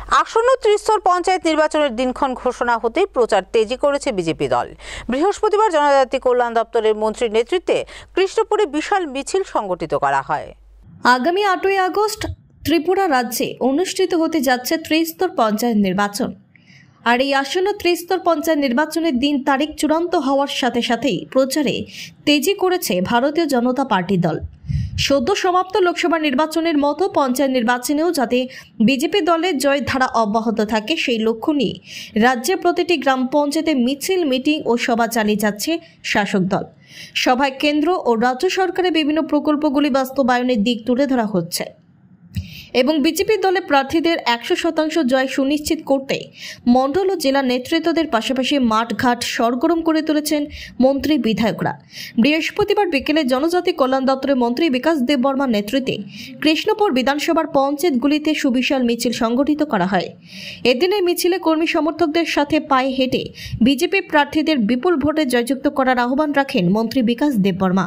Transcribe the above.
আসন্ন ত্রিস্তর পঞ্চায়েত নির্বাচনের দিনক্ষণ ঘোষণা হতেই প্রচার তেজি করেছে বিজেপি দল। বৃহস্পতিবার জনজাতি কল্যাণ দপ্তরের মন্ত্রীর নেতৃত্বে কৃষ্ণপুরে বিশাল মিছিল সংগঠিত করা হয়। আগামী 8ই আগস্ট ত্রিপুরা রাজ্যে অনুষ্ঠিত হতে যাচ্ছে ত্রিস্তর পঞ্চায়েত নির্বাচন। আর এই আসন্ন ত্রিস্তর পঞ্চায়েত নির্বাচনের দিন তারিখ চূড়ান্ত হওয়ার সাথে সাথেই প্রচারে তেজি করেছে ভারতীয় জনতা পার্টি দল। সদ্য সমাপ্ত লোকসভা নির্বাচনের মতো পঞ্চায়েত নির্বাচনেও যাতে বিজেপি দলের জয় ধারা অব্যাহত থাকে সেই লক্ষ্য নিয়ে রাজ্যের প্রতিটি গ্রাম পঞ্চায়েতে মিছিল, মিটিং ও সভা চালিয়ে যাচ্ছে শাসক দল। সভায় কেন্দ্র ও রাজ্য সরকারের বিভিন্ন প্রকল্পগুলি বাস্তবায়নের দিক তুলে ধরা হচ্ছে এবং বিজেপি দলের প্রার্থীদের 100% জয় সুনিশ্চিত করতে মণ্ডল ও জেলা নেতৃত্বদের পাশাপাশি মাঠঘাট সরগরম করে তুলেছেন মন্ত্রী বিধায়করা। বৃহস্পতিবার বিকেলে জনজাতি কল্যাণ দপ্তরের মন্ত্রী বিকাশ দেববর্মার নেতৃত্বে কৃষ্ণপুর বিধানসভার পঞ্চায়েতগুলিতে সুবিশাল মিছিল সংগঠিত করা হয়। এদিনের মিছিলে কর্মী সমর্থকদের সাথে পায়ে হেঁটে বিজেপি প্রার্থীদের বিপুল ভোটে জয়যুক্ত করার আহ্বান রাখেন মন্ত্রী বিকাশ দেববর্মা।